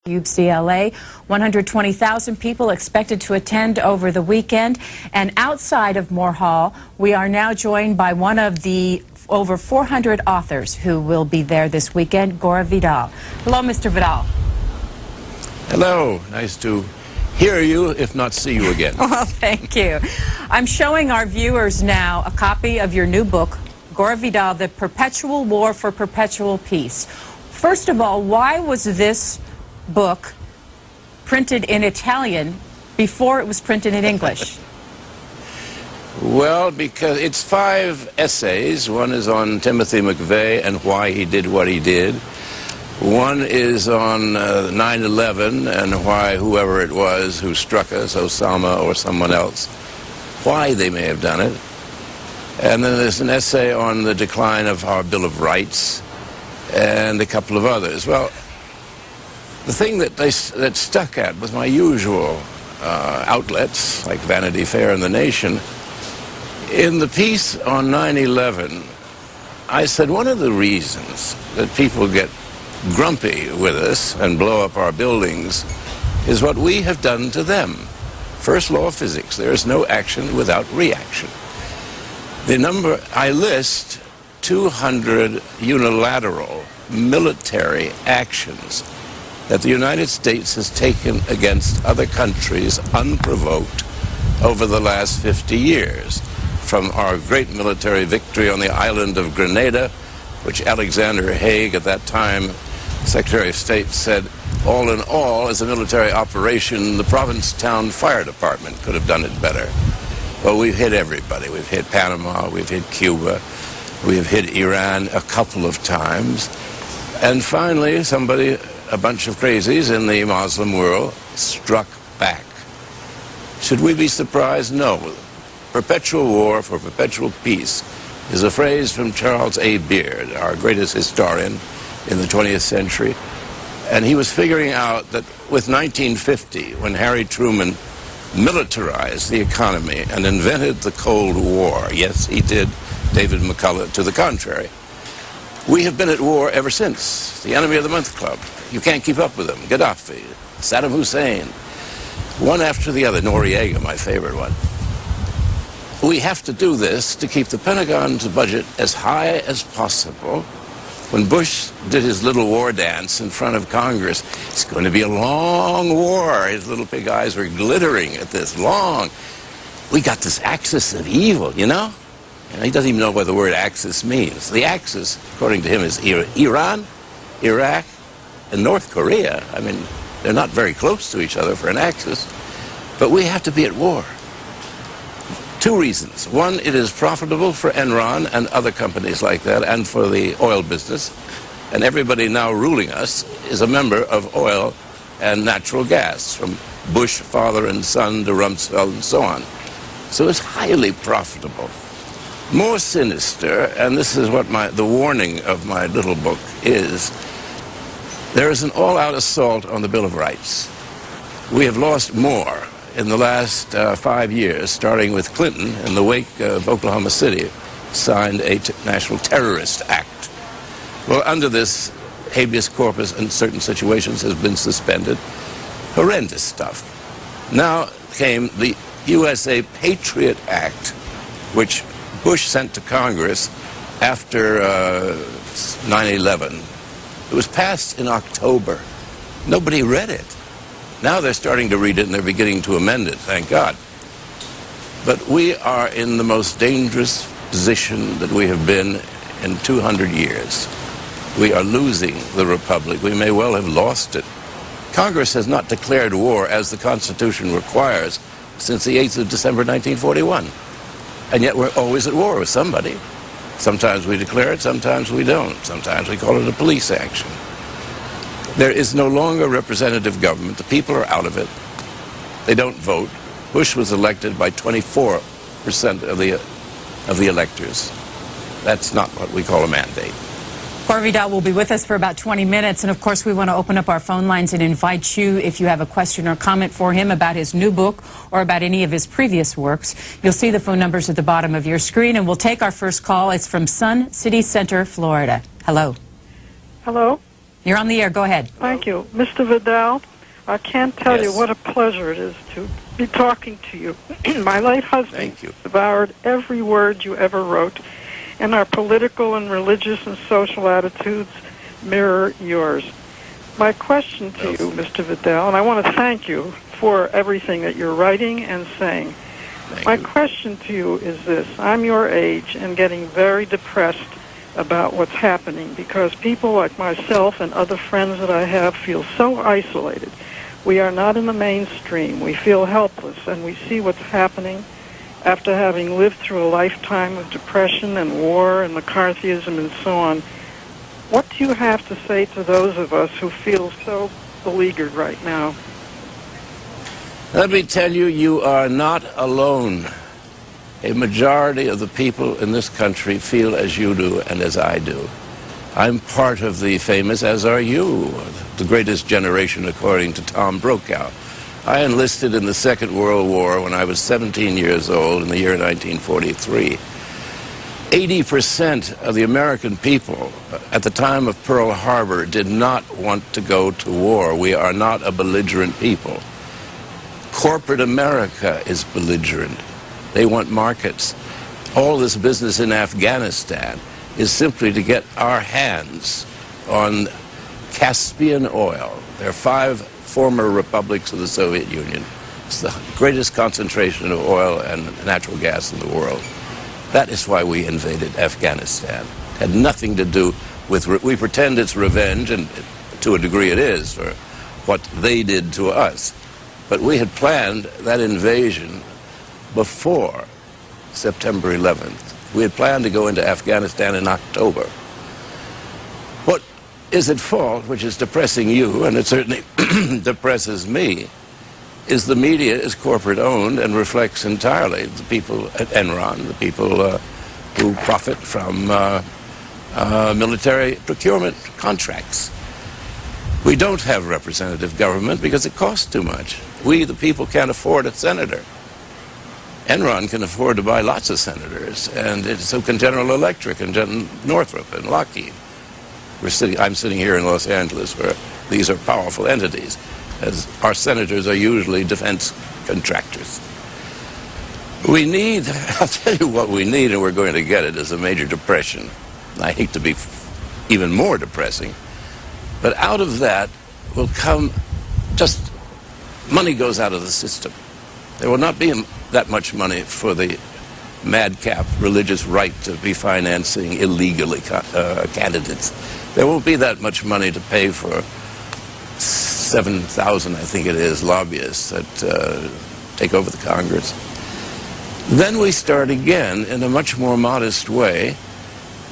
UCLA. 120,000 people expected to attend over the weekend. And outside of Moore Hall, we are now joined by one of the over 400 authors who will be there this weekend, Gore Vidal. Hello, Mr. Vidal. Hello. Nice to hear you, if not see you again. Well, thank you. I'm showing our viewers now a copy of your new book, Gore Vidal, The Perpetual War for Perpetual Peace. First of all, why was this book printed in Italian before it was printed in English? Well, because it's 5 essays. One is on Timothy McVeigh and why he did what he did. One is on 9/11 and why whoever it was who struck us, Osama or someone else, why they may have done it. And then there's an essay on the decline of our Bill of Rights and a couple of others. Well, the thing that stuck at was my usual outlets, like Vanity Fair and The Nation. In the piece on 9/11, I said one of the reasons that people get grumpy with us and blow up our buildings is what we have done to them. First law of physics, there is no action without reaction. I list 200 unilateral military actions that the United States has taken against other countries unprovoked over the last 50 years. From our great military victory on the island of Grenada, which Alexander Haig, at that time Secretary of State, said, all in all, as a military operation, the Provincetown Fire Department could have done it better. Well, we've hit everybody. We've hit Panama, we've hit Cuba, we've hit Iran a couple of times. And finally, a bunch of crazies in the Muslim world struck back. Should we be surprised? No. Perpetual war for perpetual peace is a phrase from Charles A. Beard, our greatest historian in the 20th century. And he was figuring out that with 1950, when Harry Truman militarized the economy and invented the Cold War, yes, he did, David McCullough to the contrary, we have been at war ever since. The Enemy of the Month Club. You can't keep up with them. Gaddafi, Saddam Hussein, one after the other. Noriega, my favorite one. We have to do this to keep the Pentagon's budget as high as possible. When Bush did his little war dance in front of Congress, it's going to be a long war. His little pig eyes were glittering at this. Long. We got this axis of evil, you know? And he doesn't even know what the word axis means. The axis, according to him, is Iran, Iraq, and North Korea. I mean, they're not very close to each other for an axis. But we have to be at war. 2 reasons. One, it is profitable for Enron and other companies like that, and for the oil business. And everybody now ruling us is a member of oil and natural gas, from Bush father and son to Rumsfeld and so on. So it's highly profitable. More sinister, and this is what the warning of my little book is, there is an all-out assault on the Bill of Rights. We have lost more in the last 5 years, starting with Clinton in the wake of Oklahoma City, signed a National Terrorist Act. Well, under this, habeas corpus in certain situations has been suspended. Horrendous stuff. Now came the USA Patriot Act, which Bush sent to Congress after 9/11. It was passed in October. Nobody read it. Now they're starting to read it and they're beginning to amend it, thank God. But we are in the most dangerous position that we have been in 200 years. We are losing the republic. We may well have lost it. Congress has not declared war as the Constitution requires since the 8th of December 1941. And yet we're always at war with somebody. Sometimes we declare it, sometimes we don't. Sometimes we call it a police action. There is no longer representative government. The people are out of it. They don't vote. Bush was elected by 24% of the electors. That's not what we call a mandate. Gore Vidal will be with us for about 20 minutes. And of course, we want to open up our phone lines and invite you, if you have a question or comment for him about his new book or about any of his previous works. You'll see the phone numbers at the bottom of your screen. And we'll take our first call. It's from Sun City Center, Florida. Hello. Hello. You're on the air. Go ahead. Thank you. Mr. Vidal, I can't tell you Yes. what a pleasure it is to be talking to you. My late husband Thank you. devoured every word you ever wrote, and our political and religious and social attitudes mirror yours. My question to you, Mr. Vidal, and I want to thank you for everything that you're writing and saying. My question to you is this. I'm your age and getting very depressed about what's happening because people like myself and other friends that I have feel so isolated. We are not in the mainstream. We feel helpless, and we see what's happening after having lived through a lifetime of depression and war and McCarthyism and so on. What do you have to say to those of us who feel so beleaguered right now? Let me tell you, you are not alone. A majority of the people in this country feel as you do and as I do. I'm part of the famous, as are you, the greatest generation according to Tom Brokaw. I enlisted in the Second World War when I was 17 years old in the year 1943. 80% of the American people at the time of Pearl Harbor did not want to go to war. We are not a belligerent people. Corporate America is belligerent. They want markets. All this business in Afghanistan is simply to get our hands on Caspian oil. There are 5 former republics of the Soviet Union. It's the greatest concentration of oil and natural gas in the world. That is why we invaded Afghanistan. It had nothing to do with, we pretend it's revenge, and to a degree it is, for what they did to us. But we had planned that invasion before September 11th. We had planned to go into Afghanistan in October. What is at fault, which is depressing you, and it certainly depresses me, is the media is corporate owned and reflects entirely the people at Enron, the people who profit from military procurement contracts. We don't have representative government because it costs too much. We, the people, can't afford a senator. Enron can afford to buy lots of senators, and so can General Electric and Northrop and Lockheed. I'm sitting here in Los Angeles, where these are powerful entities, as our senators are usually defense contractors. We need, I'll tell you what we need, and we're going to get it, is a major depression. I hate to be even more depressing, but out of that will come just money goes out of the system. There will not be that much money for the madcap religious right to be financing illegally candidates. There won't be that much money to pay for 7,000, I think it is, lobbyists that take over the Congress. Then we start again in a much more modest way,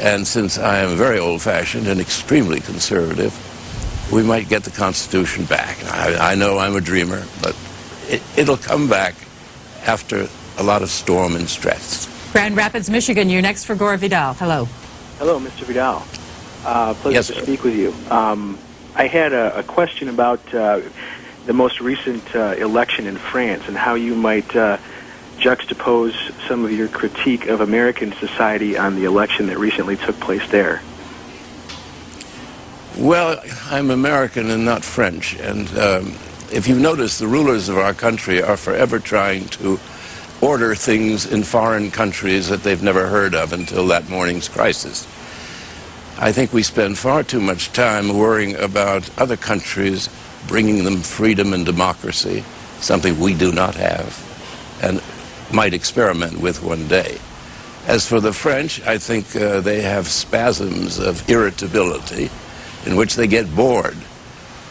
and since I am very old-fashioned and extremely conservative, we might get the Constitution back. I know I'm a dreamer, but it'll come back after a lot of storm and stress. Grand Rapids, Michigan, you're next for Gore Vidal. Hello. Hello, Mr. Vidal. Pleasure to speak with you. I had a question about the most recent election in France and how you might juxtapose some of your critique of American society on the election that recently took place there. Well, I'm American and not French, and if you notice, the rulers of our country are forever trying to order things in foreign countries that they've never heard of until that morning's crisis. I think we spend far too much time worrying about other countries, bringing them freedom and democracy, something we do not have and might experiment with one day. As for the French, I think they have spasms of irritability in which they get bored.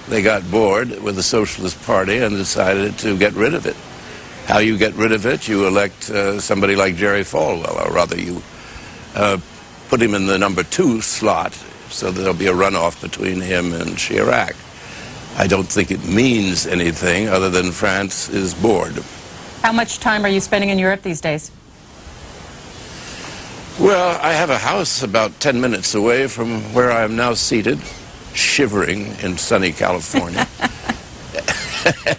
They got bored with the Socialist Party and decided to get rid of it. How you get rid of it? You elect somebody like Jerry Falwell, or rather you put him in the number 2 slot so that there'll be a runoff between him and Chirac. I don't think it means anything other than France is bored. How much time are you spending in Europe these days? Well, I have a house about 10 minutes away from where I am now seated, shivering in sunny California.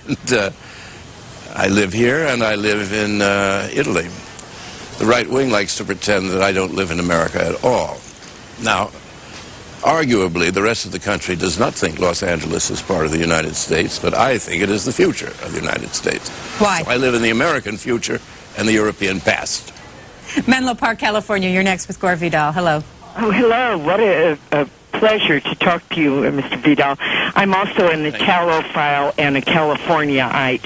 And I live here and I live in Italy. The right wing likes to pretend that I don't live in America at all. Now, Arguably, the rest of the country does not think Los Angeles is part of the United States, but I think it is the future of the United States. Why? So I live in the American future and the European past. Menlo Park, California. You're next with Gore Vidal. Hello. Oh, hello. What a pleasure to talk to you, Mr. Vidal. I'm also an Italophile and a Californiaite.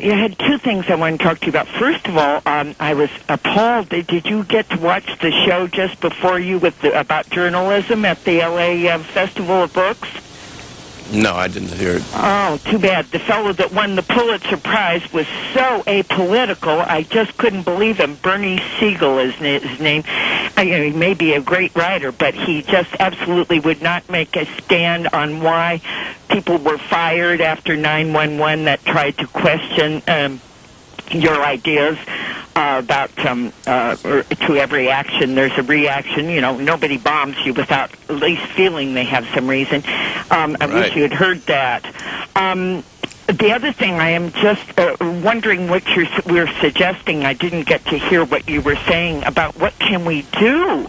You had two things I wanted to talk to you about. First of all, I was appalled. Did you get to watch the show just before you about journalism at the L.A. Festival of Books? No, I didn't hear it. Oh, too bad. The fellow that won the Pulitzer Prize was so apolitical, I just couldn't believe him. Bernie Siegel is his name. He may be a great writer, but he just absolutely would not make a stand on why people were fired after 9/11 that tried to question your ideas about to every action there's a reaction. You know, nobody bombs you without at least feeling they have some reason. I wish you had heard that. The other thing, I am just wondering what we're suggesting. I didn't get to hear what you were saying about what can we do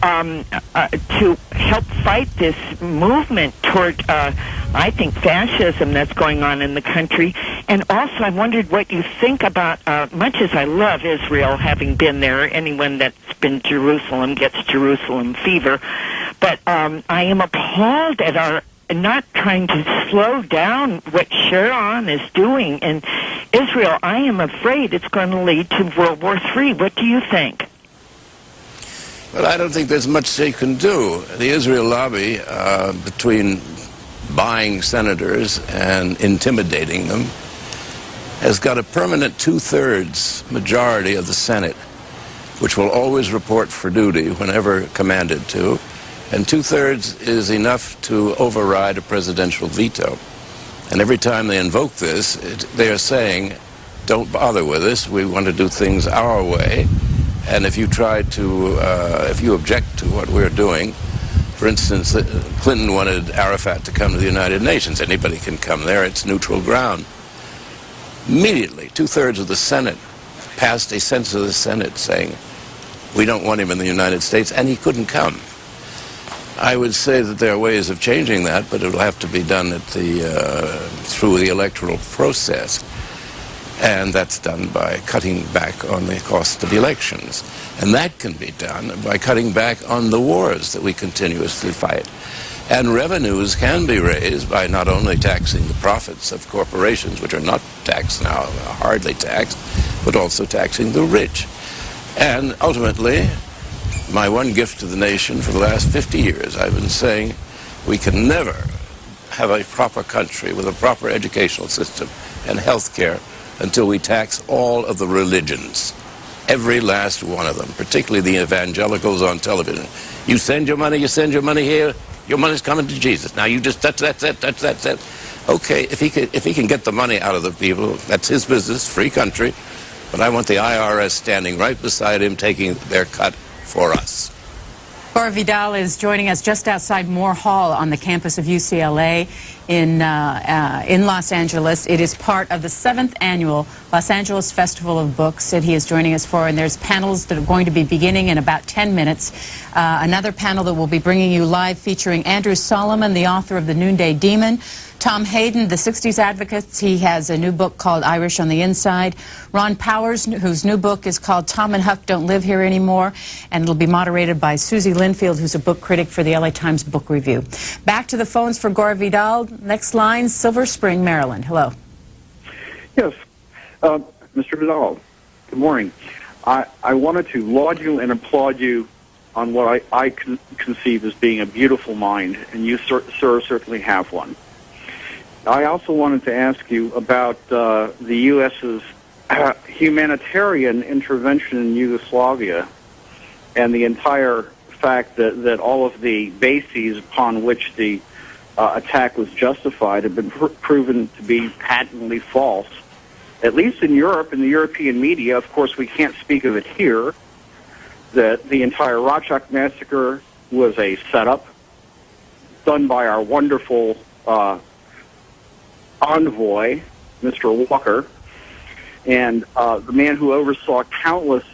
to help fight this movement toward, I think, fascism that's going on in the country. And also, I wondered what you think about, much as I love Israel, having been there, anyone that's been Jerusalem gets Jerusalem fever. But I am appalled at our not trying to slow down what Sharon is doing in Israel. I am afraid it's going to lead to World War III. What do you think? Well, I don't think there's much they can do. The Israel lobby, between buying senators and intimidating them, has got a permanent two-thirds majority of the Senate, which will always report for duty whenever commanded to. And two-thirds is enough to override a presidential veto. And every time they invoke this, they are saying, don't bother with us, we want to do things our way. And if you try to, if you object to what we're doing, for instance, Clinton wanted Arafat to come to the United Nations. Anybody can come there, it's neutral ground. Immediately, two-thirds of the Senate passed a sense of the Senate saying, we don't want him in the United States, and he couldn't come. I would say that there are ways of changing that, but it will have to be done at through the electoral process. And that's done by cutting back on the cost of elections. And that can be done by cutting back on the wars that we continuously fight. And revenues can be raised by not only taxing the profits of corporations, which are not taxed now, hardly taxed, but also taxing the rich. And ultimately, my one gift to the nation for the last 50 years, I've been saying we can never have a proper country with a proper educational system and health care until we tax all of the religions, every last one of them, particularly the evangelicals on television. You send your money here, your money's coming to Jesus. Now you just touch that. Okay, if he can get the money out of the people, that's his business, free country, but I want the IRS standing right beside him taking their cut for us. Gore Vidal is joining us just outside Moore Hall on the campus of UCLA in Los Angeles. It is part of the 7th annual Los Angeles Festival of Books that he is joining us for, and there's panels that are going to be beginning in about 10 minutes. Another panel that will be bringing you live featuring Andrew Solomon, the author of The Noonday Demon, Tom Hayden, the 60s advocates. He has a new book called Irish on the Inside. Ron Powers, whose new book is called Tom and Huck Don't Live Here Anymore, and it'll be moderated by Susie Linfield, who's a book critic for the LA Times Book Review. Back to the phones for Gore Vidal. Next line, Silver Spring, Maryland. Hello. Yes, Mr. Vidal, good morning. I wanted to laud you and applaud you on what I conceive as being a beautiful mind, and you, sir, certainly have one. I also wanted to ask you about the U.S.'s humanitarian intervention in Yugoslavia and the entire fact that all of the bases upon which the attack was justified have been proven to be patently false. At least in Europe, in the European media, of course we can't speak of it here, that the entire Rorschach massacre was a setup done by our wonderful envoy, Mr. Walker, and the man who oversaw countless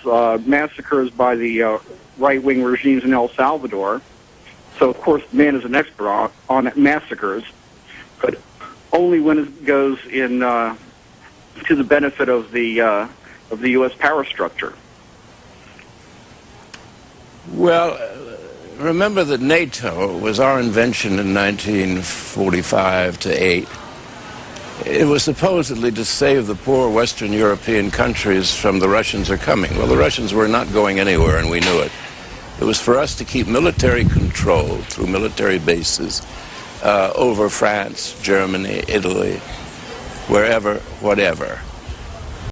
massacres by the right-wing regimes in El Salvador. So, of course, man is an expert on massacres, but only when it goes in to the benefit of the U.S. power structure. Well, remember that NATO was our invention in 1945 to 8. It was supposedly to save the poor Western European countries from the Russians are coming. Well, the Russians were not going anywhere, and we knew it. It was for us to keep military control through military bases over France, Germany, Italy, wherever, whatever.